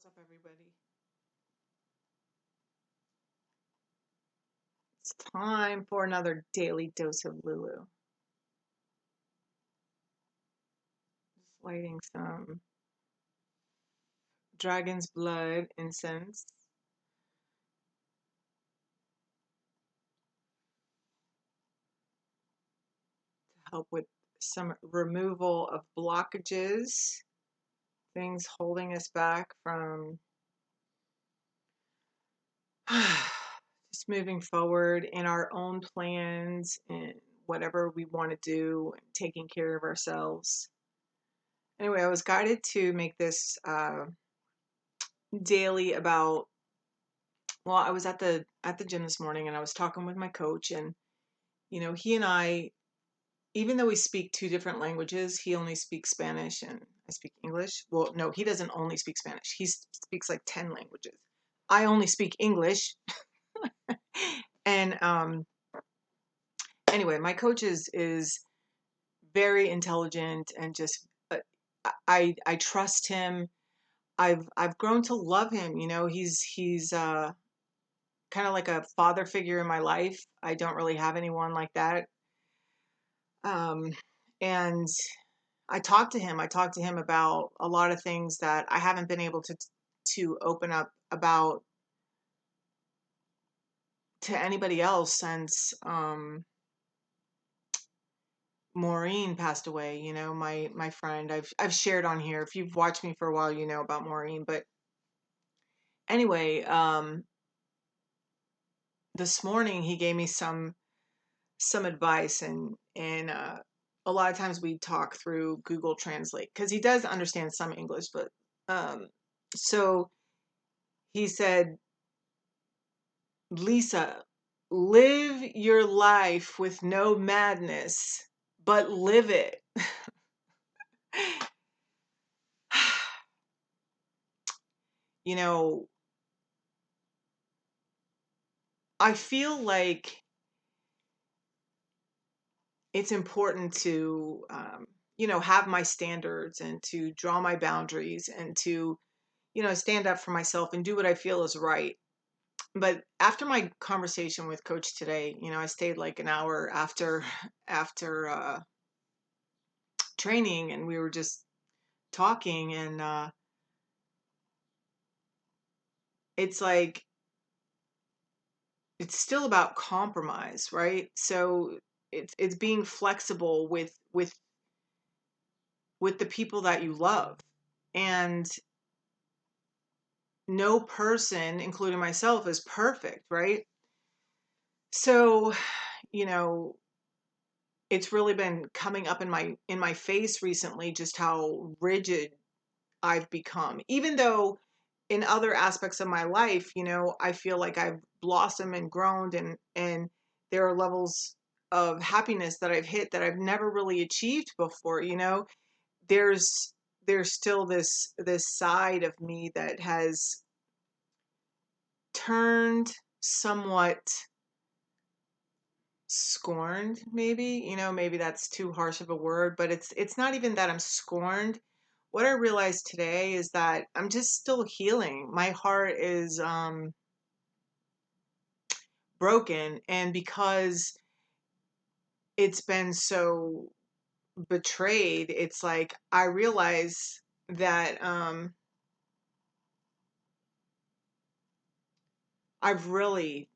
What's up, everybody? It's time for another daily dose of Lulu. Just lighting some dragon's blood incense to help with some removal of blockages, things holding us back from just moving forward in our own plans and whatever we want to do and taking care of ourselves. Anyway, I was guided to make this daily about, well, I was at the gym this morning and I was talking with my coach, and he and I, even though we speak two different languages, he only speaks Spanish and I speak English. Well, no, he doesn't only speak Spanish. He speaks like 10 languages. I only speak English. And anyway, my coach is very intelligent and just I trust him. I've grown to love him. He's kind of like a father figure in my life. I don't really have anyone like that. Um, and I talked to him. I talked to him about a lot of things that I haven't been able to open up about to anybody else since Maureen passed away. My friend. I've shared on here. If you've watched me for a while, you know about Maureen. But anyway, this morning he gave me some advice, and a lot of times we talk through Google Translate because he does understand some English, but um, so he said, Lisa, live your life with no madness, but live it. you know, I feel like it's important to, have my standards and to draw my boundaries and to, stand up for myself and do what I feel is right. But after my conversation with coach today, I stayed like an hour after training, and we were just talking, and it's like it's still about compromise, right? So it's being flexible with the people that you love. And no person, including myself, is perfect, right? So, you know, it's really been coming up in my face recently just how rigid I've become. Even though in other aspects of my life, I feel like I've blossomed and grown, and there are levels of happiness that I've hit that I've never really achieved before. There's there's still this side of me that has turned somewhat scorned, maybe. Maybe that's too harsh of a word, but it's not even that I'm scorned. What I realized today is that I'm just still healing. My heart is broken, and because it's been so betrayed, it's like I realize that I've really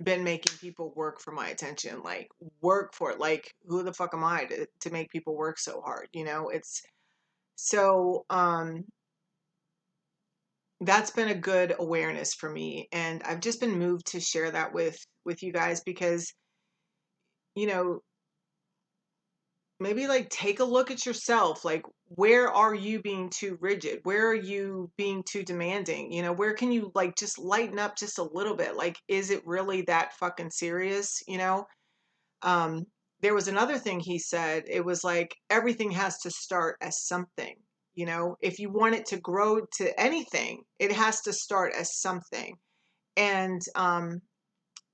been making people work for my attention, like work for it. Like, who the fuck am I to make people work so hard? It's so that's been a good awareness for me, and I've just been moved to share that with you guys because you know maybe like take a look at yourself. Like, where are you being too rigid? Where are you being too demanding? Where can you like just lighten up just a little bit? Like, is it really that fucking serious? um there was another thing he said. It was like everything has to start as something. If you want it to grow to anything, it has to start as something. And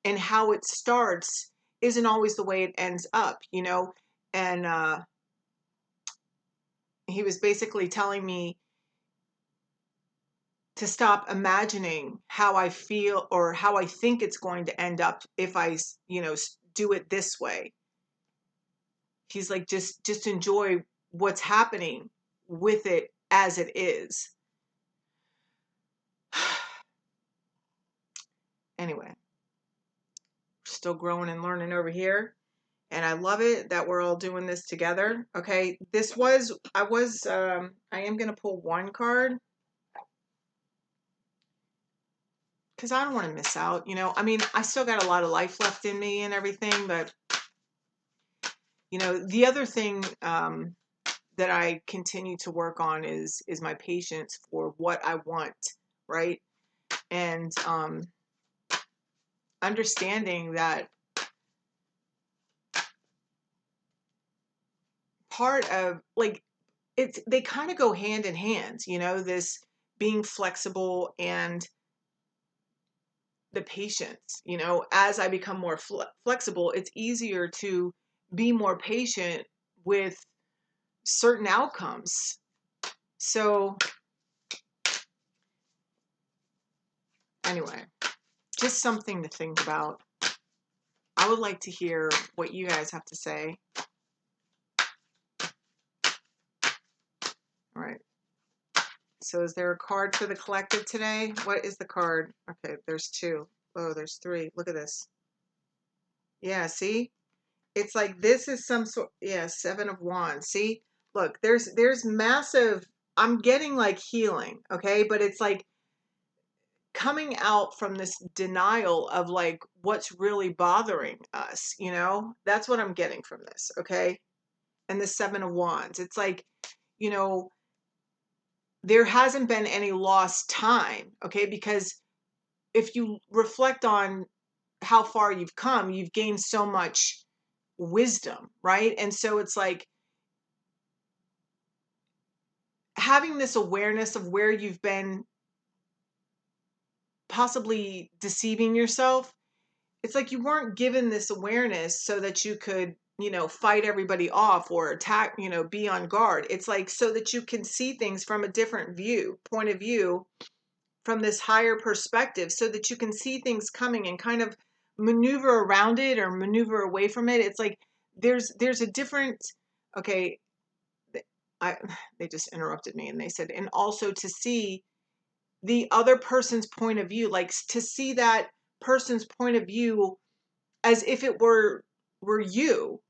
how it starts isn't always the way it ends up. And he was basically telling me, to stop imagining how I feel or how I think it's going to end up if I, do it this way. He's like, just enjoy what's happening with it as it is. Anyway, still growing and learning over here. And I love it that we're all doing this together. Okay. I am going to pull one card because I don't want to miss out. I mean, I still got a lot of life left in me and everything, but the other thing that I continue to work on is my patience for what I want, right? And understanding that part of like they kind of go hand in hand, this being flexible and the patience. As I become more flexible, it's easier to be more patient with certain outcomes. So anyway, just something to think about. I would like to hear what you guys have to say. All right. So is there a card for the collective today? What is the card? Okay, there's two. Oh, there's three. Look at this. Yeah, see? It's like this is some sort, yeah, Seven of Wands. See? Look, there's massive, I'm getting like healing, okay? But it's like coming out from this denial of like what's really bothering us, That's what I'm getting from this, okay? And the Seven of Wands. It's like, you know, there hasn't been any lost time, okay? Because if you reflect on how far you've come, you've gained so much wisdom, right? And so it's like having this awareness of where you've been possibly deceiving yourself. It's like you weren't given this awareness so that you could, fight everybody off or attack, be on guard. It's like so that you can see things from a different point of view, from this higher perspective, so that you can see things coming and kind of maneuver around it or maneuver away from it. It's like there's a different, okay, I they just interrupted me and they said, and also to see the other person's point of view, like to see that person's point of view as if it were you.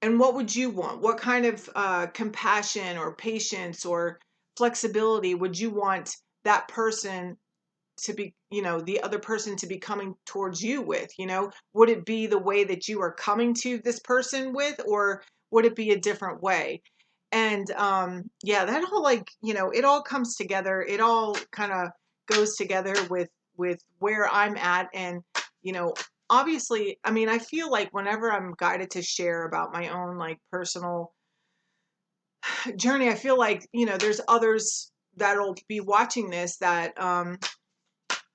And what would you want? What kind of compassion or patience or flexibility would you want that person to be, the other person to be coming towards you with? Would it be the way that you are coming to this person with, or would it be a different way? And yeah, that whole like, it all comes together. It all kind of goes together with where I'm at. And you know obviously, I mean, I feel like whenever I'm guided to share about my own like personal journey, I feel like, there's others that'll be watching this that,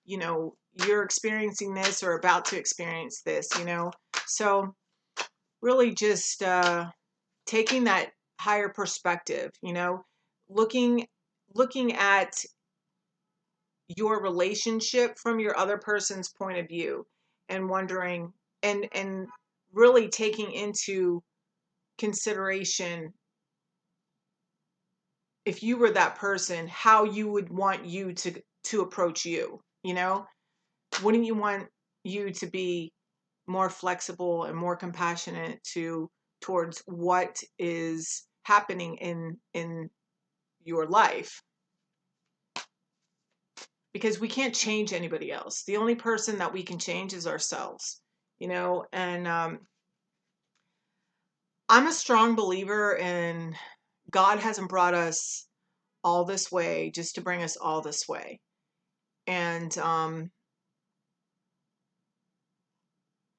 you're experiencing this or about to experience this, So really just taking that higher perspective, looking looking at your relationship from your other person's point of view and wondering and really taking into consideration, if you were that person, how you would want you to approach you, wouldn't you want you to be more flexible and more compassionate towards what is happening in your life? Because we can't change anybody else. The only person that we can change is ourselves, and I'm a strong believer in God hasn't brought us all this way just to bring us all this way. And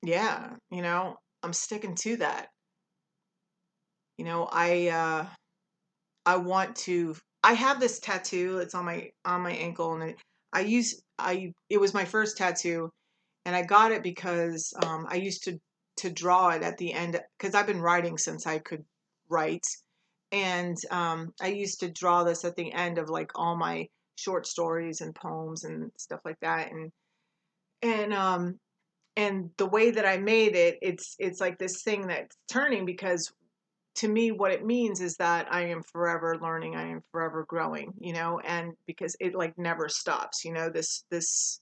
yeah, I'm sticking to that. I want to, I have this tattoo. It's on my ankle, and it was my first tattoo, and I got it because I used to draw it at the end, because I've been writing since I could write. And I used to draw this at the end of like all my short stories and poems and stuff like that. And and the way that I made it, it's like this thing that's turning, because to me what it means is that I am forever learning, I am forever growing, and because it like never stops, this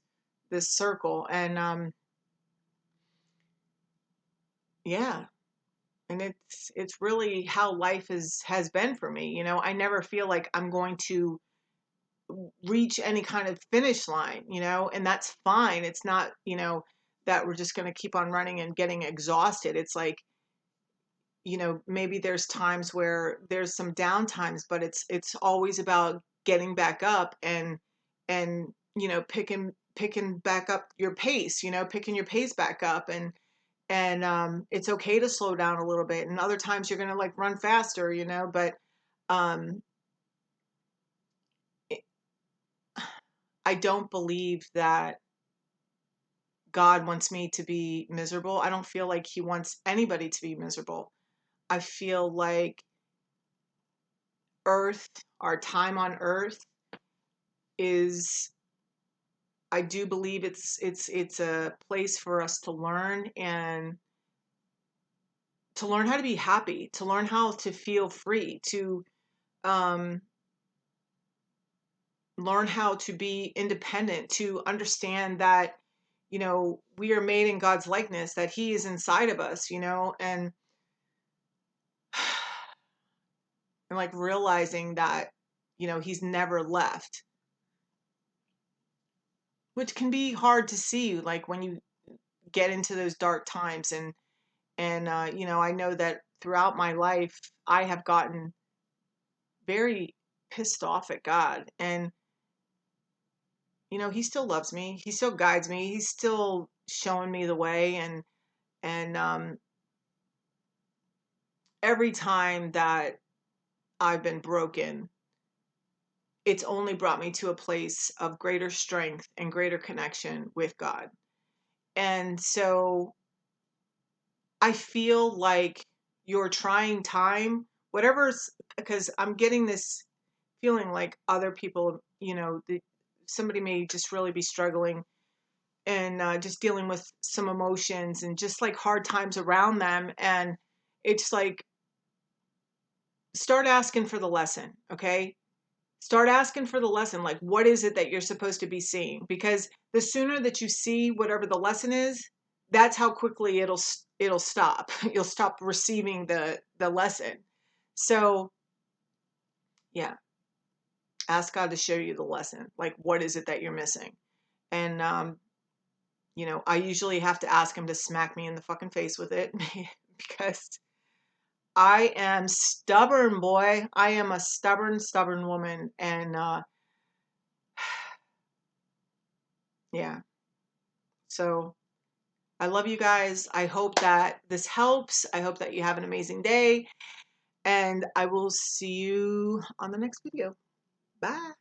circle. And yeah, and it's really how life has been for me. I never feel like I'm going to reach any kind of finish line, and that's fine. It's not, that we're just going to keep on running and getting exhausted. It's like, maybe there's times where there's some down times, but it's always about getting back up and picking back up your pace, picking your pace back up. And it's okay to slow down a little bit, and other times you're going to like run faster, but um it, I don't believe that God wants me to be miserable. I don't feel like he wants anybody to be miserable. I feel like earth, our time on earth, is, I do believe it's a place for us to learn, and to learn how to be happy, to learn how to feel free, to um learn how to be independent, to understand that, we are made in God's likeness, that he is inside of us, and like realizing that, he's never left, which can be hard to see, like when you get into those dark times. And I know that throughout my life, I have gotten very pissed off at God. And, he still loves me. He still guides me. He's still showing me the way. And every time that I've been broken, it's only brought me to a place of greater strength and greater connection with God. And so I feel like your trying time, whatever's, because I'm getting this feeling like other people, somebody may just really be struggling, and just dealing with some emotions and just like hard times around them. And it's like, start asking for the lesson, okay? Start asking for the lesson. Like, what is it that you're supposed to be seeing? Because the sooner that you see whatever the lesson is, that's how quickly it'll stop. You'll stop receiving the lesson. So, yeah, ask God to show you the lesson. Like, what is it that you're missing? And I usually have to ask him to smack me in the fucking face with it because I am stubborn, boy. I am a stubborn woman. And yeah. So I love you guys. I hope that this helps. I hope that you have an amazing day. And I will see you on the next video. Bye.